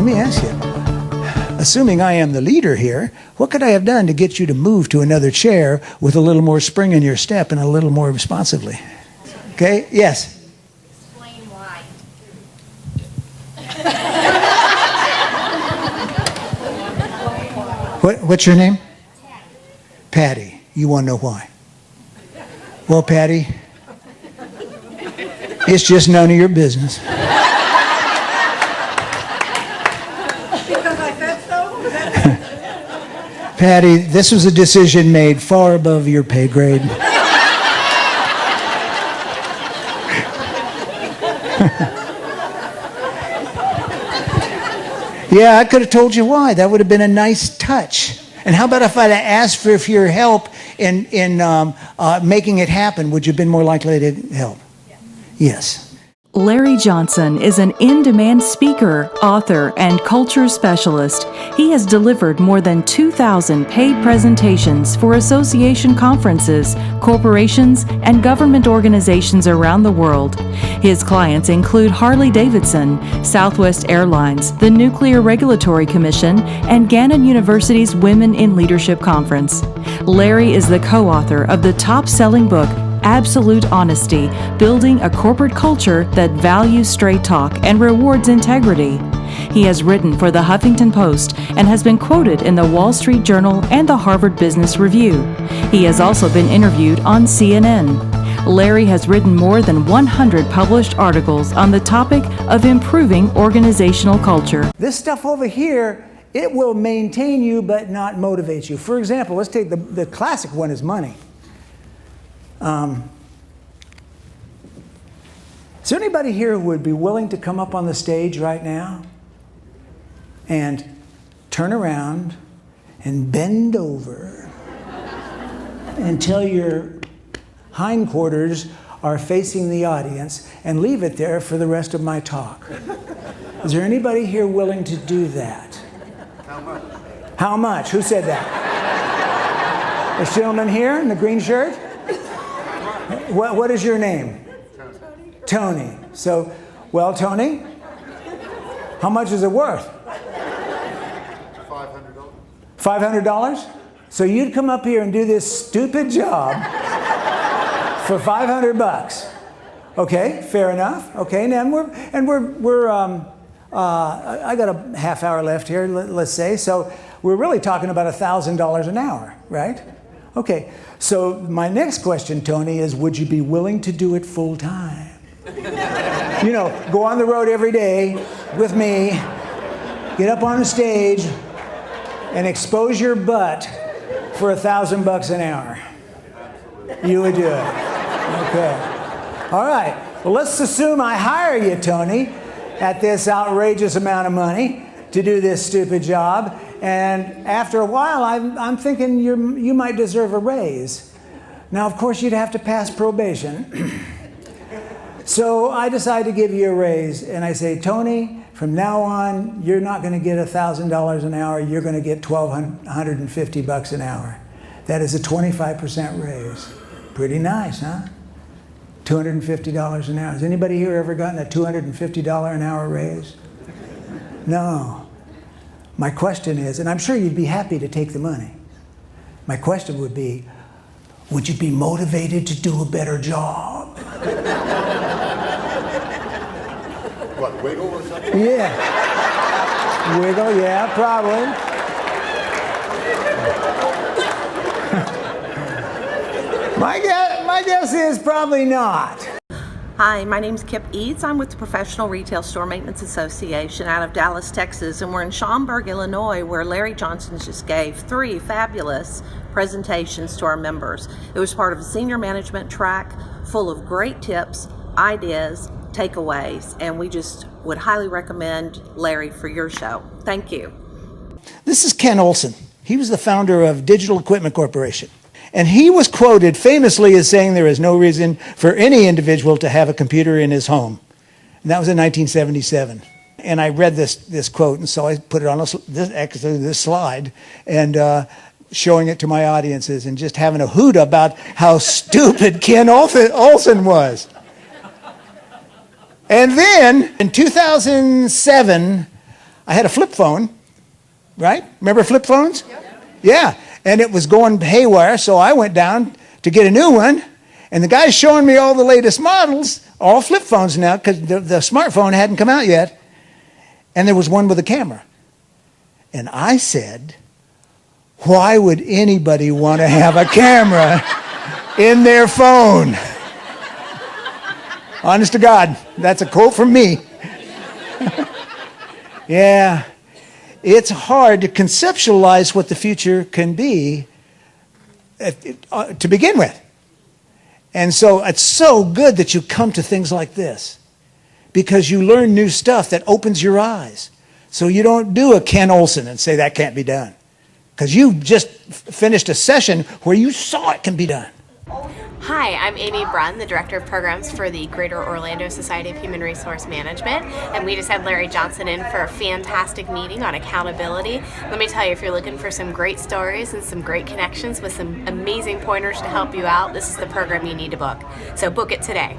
let me ask you. Assuming I am the leader here, what could I have done to get you to move to another chair with a little more spring in your step and a little more responsively? Okay, yes? Explain why. What's your name? Patty. You want to know why? Well, Patty, it's just none of your business. Patty, this was a decision made far above your pay grade. Yeah, I could have told you why. That would have been a nice touch. And how about if I'd asked for your help in making it happen? Would you have been more likely to help? Yes. Larry Johnson is an in-demand speaker, author, and culture specialist. He has delivered more than 2,000 paid presentations for association conferences, corporations, and government organizations around the world. His clients include Harley-Davidson, Southwest Airlines, the Nuclear Regulatory Commission, and Gannon University's Women in Leadership Conference. Larry is the co-author of the top-selling book, Absolute Honesty, Building a Corporate Culture That Values Straight Talk and Rewards Integrity. He has written for the Huffington Post and has been quoted in the Wall Street Journal and the Harvard Business Review. He has also been interviewed on CNN. Larry has written more than 100 published articles on the topic of improving organizational culture. This stuff over here, it will maintain you but not motivate you. For example, let's take the classic one is money. Is there anybody here who would be willing to come up on the stage right now and turn around and bend over until your hindquarters are facing the audience and leave it there for the rest of my talk? Is there anybody here willing to do that? How much? How much? Who said that? This gentleman here in the green shirt? What is your name? Tony. So, well, Tony, how much is it worth? $500. $500? So you'd come up here and do this stupid job for $500. Okay, fair enough. Okay, now I got a half hour left here, let's say. So we're really talking about $1,000 an hour, right? Okay, so my next question, Tony, is would you be willing to do it full time? You know, go on the road every day with me, get up on the stage, and expose your butt for $1,000 an hour. You would do it. Okay. All right. Well, let's assume I hire you, Tony, at this outrageous amount of money to do this stupid job. And after a while, I'm thinking you might deserve a raise. Now, of course, you'd have to pass probation. So I decide to give you a raise, and I say, Tony, from now on, you're not going to get $1,000 an hour. You're going to get $1,250 an hour. That is a 25% raise. Pretty nice, huh? $250 an hour. Has anybody here ever gotten a $250 an hour raise? No. My question is, and I'm sure you'd be happy to take the money. My question would be, would you be motivated to do a better job? What, wiggle or something? Yeah. Wiggle, yeah, probably. My guess is probably not. Hi, my name's Kip Eads. I'm with the Professional Retail Store Maintenance Association out of Dallas, Texas, and we're in Schaumburg, Illinois, where Larry Johnson just gave 3 fabulous presentations to our members. It was part of a senior management track full of great tips, ideas, takeaways, and we just would highly recommend Larry for your show. Thank you. This is Ken Olsen. He was the founder of Digital Equipment Corporation. And he was quoted famously as saying there is no reason for any individual to have a computer in his home. And that was in 1977. And I read this quote, and so I put it on this slide, and showing it to my audiences and just having a hoot about how stupid Ken Olsen was. And then in 2007, I had a flip phone, right? Remember flip phones? Yep. Yeah, and it was going haywire, so I went down to get a new one, and the guy's showing me all the latest models, all flip phones now, because the smartphone hadn't come out yet, and there was one with a camera. And I said, why would anybody want to have a camera in their phone? Honest to God, that's a quote from me. Yeah, it's hard to conceptualize what the future can be to begin with. And so it's so good that you come to things like this, because you learn new stuff that opens your eyes. So you don't do a Ken Olsen and say that can't be done, because you just finished a session where you saw it can be done. Hi, I'm Amy Brunn, the Director of Programs for the Greater Orlando Society of Human Resource Management, and we just had Larry Johnson in for a fantastic meeting on accountability. Let me tell you, if you're looking for some great stories and some great connections with some amazing pointers to help you out, this is the program you need to book. So book it today.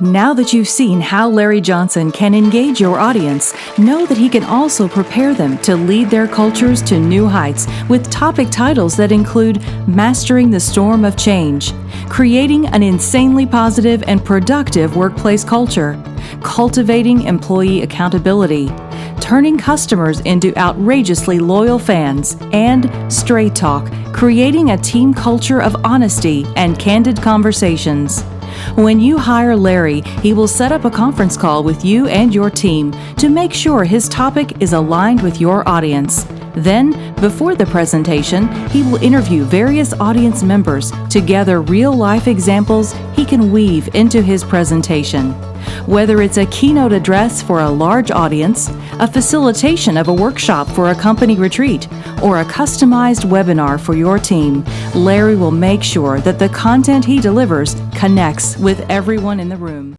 Now that you've seen how Larry Johnson can engage your audience, know that he can also prepare them to lead their cultures to new heights with topic titles that include Mastering the Storm of Change, Creating an Insanely Positive and Productive Workplace Culture, Cultivating Employee Accountability, Turning Customers into Outrageously Loyal Fans, and Straight Talk, Creating a Team Culture of Honesty and Candid Conversations. When you hire Larry, he will set up a conference call with you and your team to make sure his topic is aligned with your audience. Then, before the presentation, he will interview various audience members to gather real-life examples he can weave into his presentation. Whether it's a keynote address for a large audience, a facilitation of a workshop for a company retreat, or a customized webinar for your team, Larry will make sure that the content he delivers connects with everyone in the room.